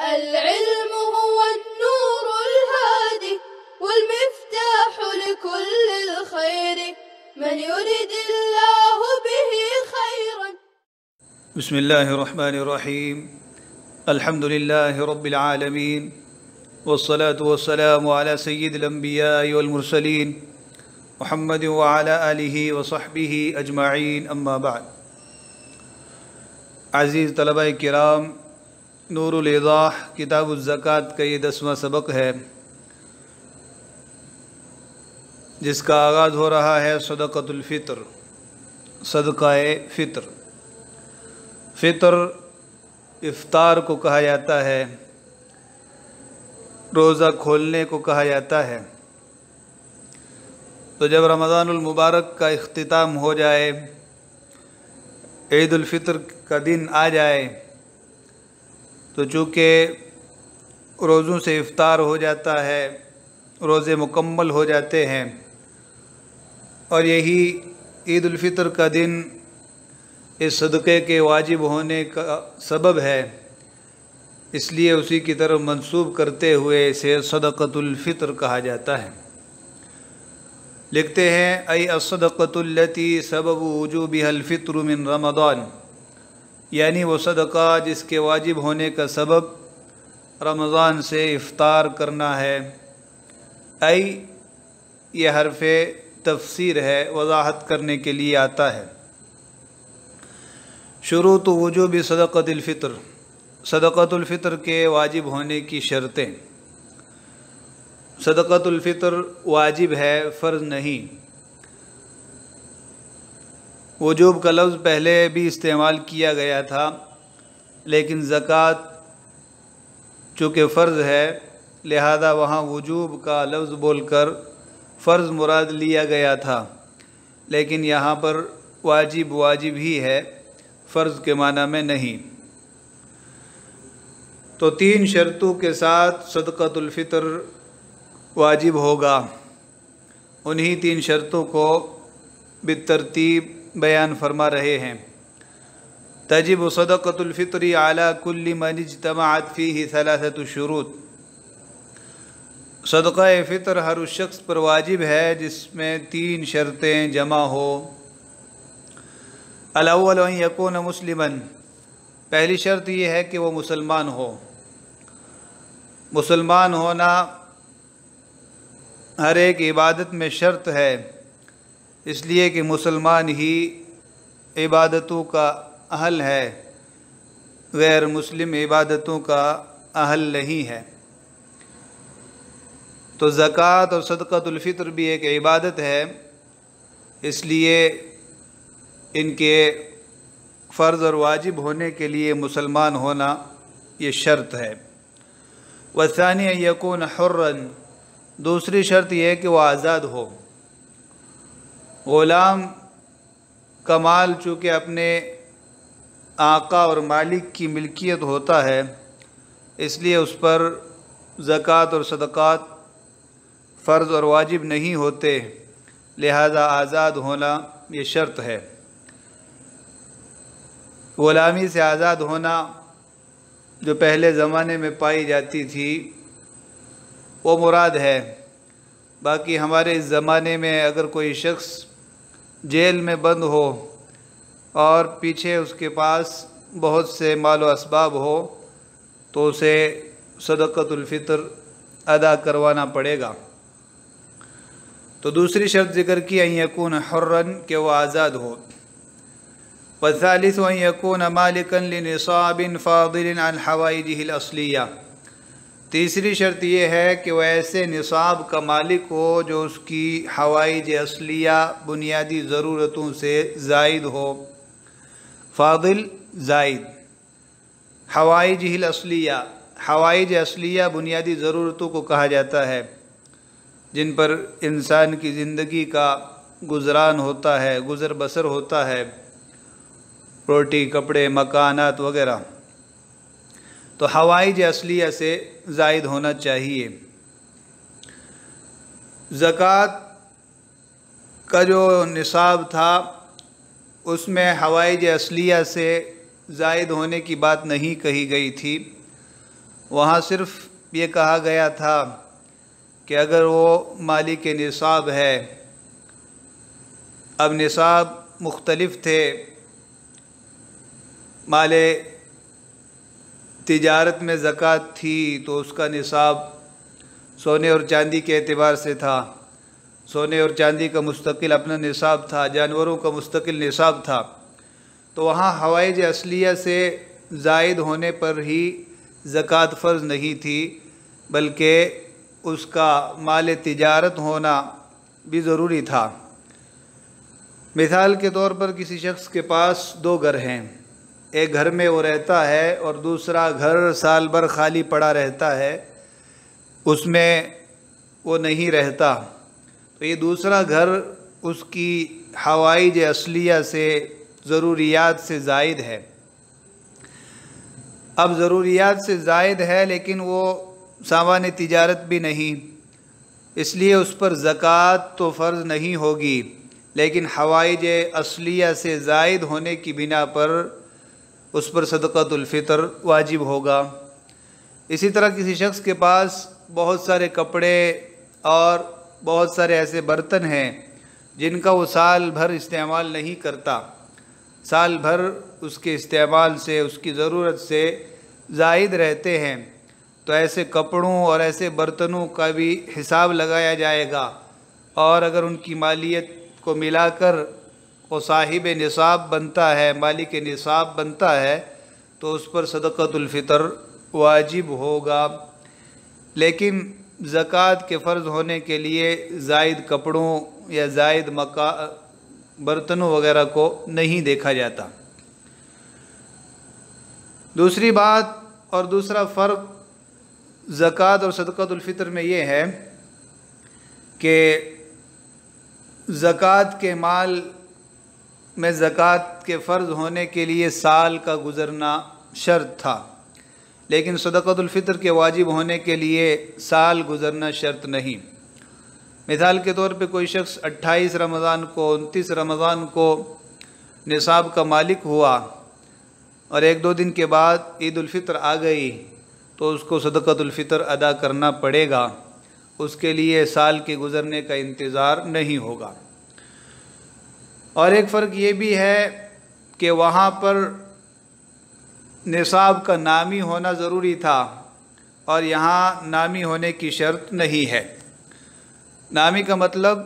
العلم هو النور الهادي والمفتاح لكل الخير من يرد الله به خيرا. بسم الله الرحمن الرحيم. الحمد لله رب العالمين والصلاة والسلام على سيد الأنبياء والمرسلين محمد وعلى آلہ وصحبہ اجمعین، اما بعد. عزیز طلبہ کرام، نور الایضاح کتاب الزکوٰۃ کا یہ 10واں سبق ہے، جس کا آغاز ہو رہا ہے صدقۃ الفطر، صدقہ فطر. فطر افطار کو کہا جاتا ہے، روزہ کھولنے کو کہا جاتا ہے. تو جب رمضان المبارک کا اختتام ہو جائے، عید الفطر کا دن آ جائے، تو چونکہ روزوں سے افطار ہو جاتا ہے، روزے مکمل ہو جاتے ہیں، اور یہی عید الفطر کا دن اس صدقے کے واجب ہونے کا سبب ہے، اس لیے اسی کی طرف منسوب کرتے ہوئے اسے صدقۃ الفطر کہا جاتا ہے. لکھتے ہیں ای الصدقۃ التی سبب وجوبها الفطر من رمضان، یعنی وہ صدقہ جس کے واجب ہونے کا سبب رمضان سے افطار کرنا ہے. ای یہ حرف تفسیر ہے، وضاحت کرنے کے لیے آتا ہے. شروط وجوب صدقۃ الفطر، صدقۃ الفطر کے واجب ہونے کی شرطیں. صدقۃ الفطر واجب ہے، فرض نہیں. وجوب کا لفظ پہلے بھی استعمال کیا گیا تھا، لیکن زکوٰۃ چونکہ فرض ہے، لہذا وہاں وجوب کا لفظ بول کر فرض مراد لیا گیا تھا. لیکن یہاں پر واجب ہی ہے، فرض کے معنی میں نہیں. تو 3 شرطوں کے ساتھ صدقۃ الفطر واجب ہوگا. انہی 3 شرطوں کو بالترتیب بیان فرما رہے ہیں. تجب صدقۃ الفطر علی کل من اجتمعت فیہ 3 شروط. صدقہ فطر ہر اس شخص پر واجب ہے جس میں 3 شرطیں جمع ہو. الاول ان یکون مسلما، پہلی شرط یہ ہے کہ وہ مسلمان ہو. مسلمان ہونا ہر ایک عبادت میں شرط ہے، اس لیے کہ مسلمان ہی عبادتوں کا اہل ہے، غیر مسلم عبادتوں کا اہل نہیں ہے. تو زکوٰۃ اور صدقۃ الفطر بھی ایک عبادت ہے، اس لیے ان کے فرض اور واجب ہونے کے لیے مسلمان ہونا یہ شرط ہے. والثانی ان یکون حرا، دوسری شرط یہ ہے کہ وہ آزاد ہو. غلام کا مال چونکہ اپنے آقا اور مالک کی ملکیت ہوتا ہے، اس لیے اس پر زکوٰۃ اور صدقات فرض اور واجب نہیں ہوتے، لہذا آزاد ہونا یہ شرط ہے. غلامی سے آزاد ہونا جو پہلے زمانے میں پائی جاتی تھی وہ مراد ہے. باقی ہمارے اس زمانے میں اگر کوئی شخص جیل میں بند ہو اور پیچھے اس کے پاس بہت سے مال و اسباب ہو تو اسے صدقۃ الفطر ادا کروانا پڑے گا. تو دوسری شرط ذکر کی ان یکون حرا، کہ وہ آزاد ہو. والثالث ان یکون مالکا لنصاب فاضل عن حوائجہ الاصلیہ، تیسری شرط یہ ہے کہ وہ ایسے نصاب کا مالک ہو جو اس کی حوائج اصلیہ بنیادی ضرورتوں سے زائد ہو. فاضل زائد، حوائج الاصلیہ، حوائج اصلیہ بنیادی ضرورتوں کو کہا جاتا ہے جن پر انسان کی زندگی کا گزران ہوتا ہے، گزر بسر ہوتا ہے، روٹی، کپڑے، مکانات وغیرہ. تو حوائج اصلیہ سے زائد ہونا چاہیے. زکوٰۃ کا جو نصاب تھا اس میں حوائج اصلیہ سے زائد ہونے کی بات نہیں کہی گئی تھی، وہاں صرف یہ کہا گیا تھا کہ اگر وہ مالک نصاب ہے. اب نصاب مختلف تھے. مال تجارت میں زکوٰۃ تھی تو اس کا نصاب سونے اور چاندی کے اعتبار سے تھا. سونے اور چاندی کا مستقل اپنا نصاب تھا، جانوروں کا مستقل نصاب تھا. تو وہاں حوائج اصلیہ سے زائد ہونے پر ہی زکوٰۃ فرض نہیں تھی، بلکہ اس کا مال تجارت ہونا بھی ضروری تھا. مثال کے طور پر کسی شخص کے پاس 2 گھر ہیں. ایک گھر میں وہ رہتا ہے اور دوسرا گھر سال بھر خالی پڑا رہتا ہے، اس میں وہ نہیں رہتا. تو یہ دوسرا گھر اس کی حوائج اصلیہ سے، ضروریات سے زائد ہے. اب ضروریات سے زائد ہے لیکن وہ سامان تجارت بھی نہیں، اس لیے اس پر زکوٰۃ تو فرض نہیں ہوگی، لیکن حوائج اصلیہ سے زائد ہونے کی بنا پر اس پر صدقۃ الفطر واجب ہوگا. اسی طرح کسی شخص کے پاس بہت سارے کپڑے اور بہت سارے ایسے برتن ہیں جن کا وہ سال بھر استعمال نہیں کرتا، سال بھر اس کے استعمال سے، اس کی ضرورت سے زائد رہتے ہیں، تو ایسے کپڑوں اور ایسے برتنوں کا بھی حساب لگایا جائے گا، اور اگر ان کی مالیت کو ملا کر وہ صاحب نصاب بنتا ہے، مالک نصاب بنتا ہے، تو اس پر صدقۃ الفطر واجب ہوگا. لیکن زکوٰۃ کے فرض ہونے کے لیے زائد کپڑوں یا زائد برتنوں وغیرہ کو نہیں دیکھا جاتا. دوسری بات اور دوسرا فرق زکوٰۃ اور صدقۃ الفطر میں یہ ہے کہ زکوٰۃ کے مال میں زکوٰۃ کے فرض ہونے کے لیے سال کا گزرنا شرط تھا، لیکن صدقۃ الفطر کے واجب ہونے کے لیے سال گزرنا شرط نہیں. مثال کے طور پہ کوئی شخص 28 رمضان کو 29 رمضان کو نصاب کا مالک ہوا اور 1-2 دن کے بعد عید الفطر آ گئی تو اس کو صدقۃ الفطر ادا کرنا پڑے گا، اس کے لیے سال کے گزرنے کا انتظار نہیں ہوگا. اور ایک فرق یہ بھی ہے کہ وہاں پر نصاب کا نامی ہونا ضروری تھا اور یہاں نامی ہونے کی شرط نہیں ہے. نامی کا مطلب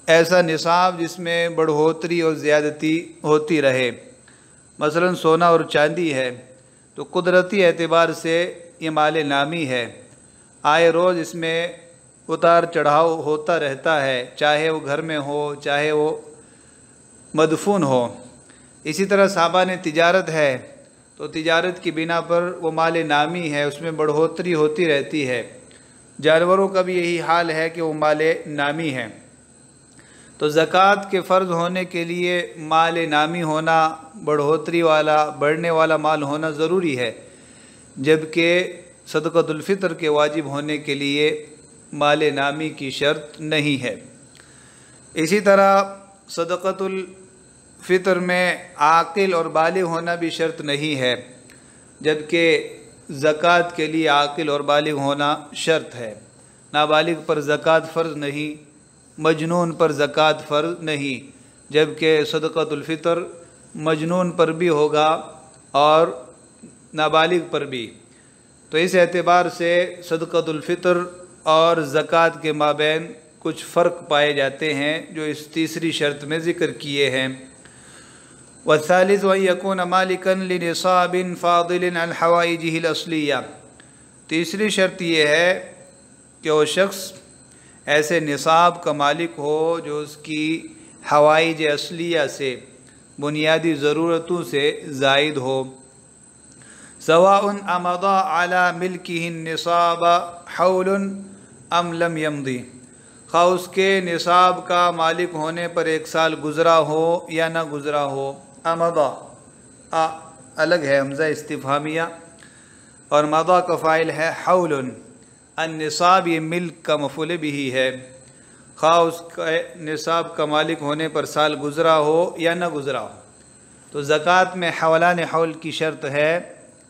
ایسا نصاب جس میں بڑھوتری اور زیادتی ہوتی رہے. مثلا سونا اور چاندی ہے تو قدرتی اعتبار سے یہ مال نامی ہے، آئے روز اس میں اتار چڑھاؤ ہوتا رہتا ہے، چاہے وہ گھر میں ہو چاہے وہ مدفون ہو. اسی طرح سامان تجارت ہے تو تجارت کی بنا پر وہ مال نامی ہے، اس میں بڑھوتری ہوتی رہتی ہے. جانوروں کا بھی یہی حال ہے کہ وہ مال نامی ہے. تو زکوٰۃ کے فرض ہونے کے لیے مال نامی ہونا، بڑھوتری والا، بڑھنے والا مال ہونا ضروری ہے، جبکہ صدقۃ الفطر کے واجب ہونے کے لیے مال نامی کی شرط نہیں ہے. اسی طرح صدقۃ الفطر میں عاقل اور بالغ ہونا بھی شرط نہیں ہے، جبکہ زکوٰۃ کے لیے عاقل اور بالغ ہونا شرط ہے. نابالغ پر زکوٰۃ فرض نہیں، مجنون پر زکوٰۃ فرض نہیں، جبکہ صدقۃ الفطر مجنون پر بھی ہوگا اور نابالغ پر بھی. تو اس اعتبار سے صدقۃ الفطر اور زکوٰۃ کے مابین کچھ فرق پائے جاتے ہیں جو اس تیسری شرط میں ذکر کیے ہیں. والثالث وأن يكون مالكا لنصاب فاضل عن حوائجه الأصلية. تیسری شرط یہ ہے کہ وہ شخص ایسے نصاب کا مالک ہو جو اس کی حوائج اصلیہ سے، بنیادی ضرورتوں سے زائد ہو. سواء امضى على ملكه النصاب حول ام لم يمضي. خواہ اس کے نصاب کا مالک ہونے پر 1 سال گزرا ہو یا نہ گزرا ہو. امضا الگ ہے، حمزہ استفہامیہ، اور مضا کا فاعل ہے حول. النصاب یہ ملک کا مفعول بھی ہے. خواہ اس کا نصاب کا مالک ہونے پر سال گزرا ہو یا نہ گزرا ہو. تو زکوٰۃ میں حولان حول کی شرط ہے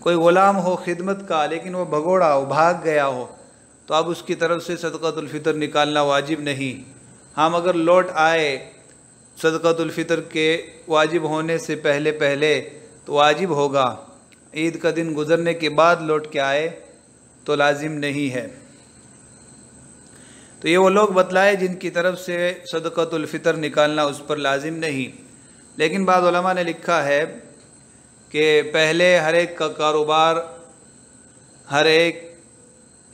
کوئی غلام ہو خدمت کا لیکن وہ بھگوڑا ہو، بھاگ گیا ہو، تو اب اس کی طرف سے صدقۃ الفطر نکالنا واجب نہیں۔ ہم اگر لوٹ آئے صدقۃ الفطر کے واجب ہونے سے پہلے تو واجب ہوگا، عید کا دن گزرنے کے بعد لوٹ کے آئے تو لازم نہیں ہے۔ تو یہ وہ لوگ بتلائے جن کی طرف سے صدقۃ الفطر نکالنا اس پر لازم نہیں۔ لیکن بعض علماء نے لکھا ہے کہ پہلے ہر ایک کا کاروبار، ہر ایک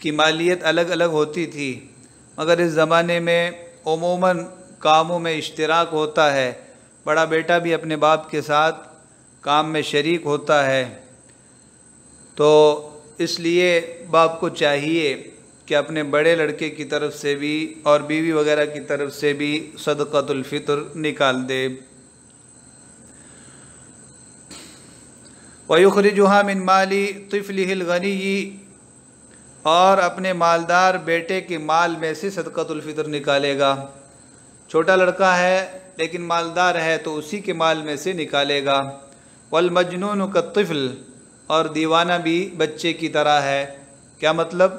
کی مالیت الگ الگ ہوتی تھی، مگر اس زمانے میں عموماً کاموں میں اشتراک ہوتا ہے، بڑا بیٹا بھی اپنے باپ کے ساتھ کام میں شریک ہوتا ہے، تو اس لیے باپ کو چاہیے کہ اپنے بڑے لڑکے کی طرف سے بھی اور بیوی وغیرہ کی طرف سے بھی صدقۃ الفطر نکال دے۔ وَيُخْرِجُهَا مِن مَالِ طِفْلِهِ الْغَنِيِّ، اور اپنے مالدار بیٹے کے مال میں سے صدقۃ الفطر نکالے گا۔ چھوٹا لڑکا ہے لیکن مالدار ہے تو اسی کے مال میں سے نکالے گا۔ وَالْمَجْنُونُ كَالطِّفْلِ، اور دیوانہ بھی بچے کی طرح ہے۔ کیا مطلب؟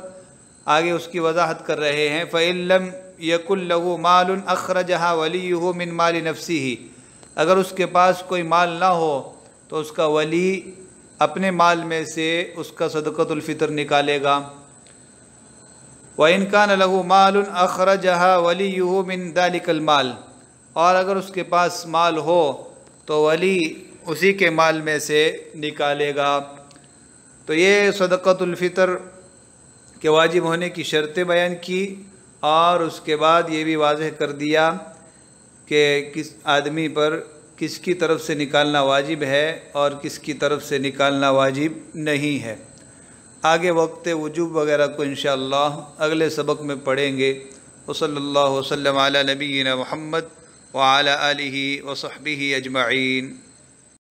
آگے اس کی وضاحت کر رہے ہیں۔ فَإِن لَّمْ يَكُن لَّهُ مَالٌ أَخْرَجَهَا وَلِيُّهُ مِن مَالِ نَفْسِهِ، اگر اس کے پاس کوئی مال نہ ہو تو اس کا ولی اپنے مال میں سے اس کا صدقۃ الفطر نکالے گا۔ وَإِن كَانَ لَهُ مَالٌ أَخْرَجَهَا وَلِيُّهُ مِن ذَلِكَ الْمَالِ، اور اگر اس کے پاس مال ہو تو ولی اسی کے مال میں سے نکالے گا۔ تو یہ صدقۃ الفطر کے واجب ہونے کی شرطیں بیان کی، اور اس کے بعد یہ بھی واضح کر دیا کہ کس آدمی پر کس کی طرف سے نکالنا واجب ہے اور کس کی طرف سے نکالنا واجب نہیں ہے۔ آگے وقت وجوب وغیرہ کو انشاءاللہ اگلے سبق میں پڑھیں گے۔ وصلی اللہ وسلم علی نبینا محمد وعلی آلہ وصحبہ اجمعین۔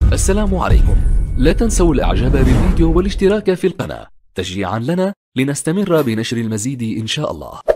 السلام عليكم، لا تنسوا الاعجاب بالفيديو والاشتراك في القناة تشجيعا لنا لنستمر بنشر المزيد إن شاء الله.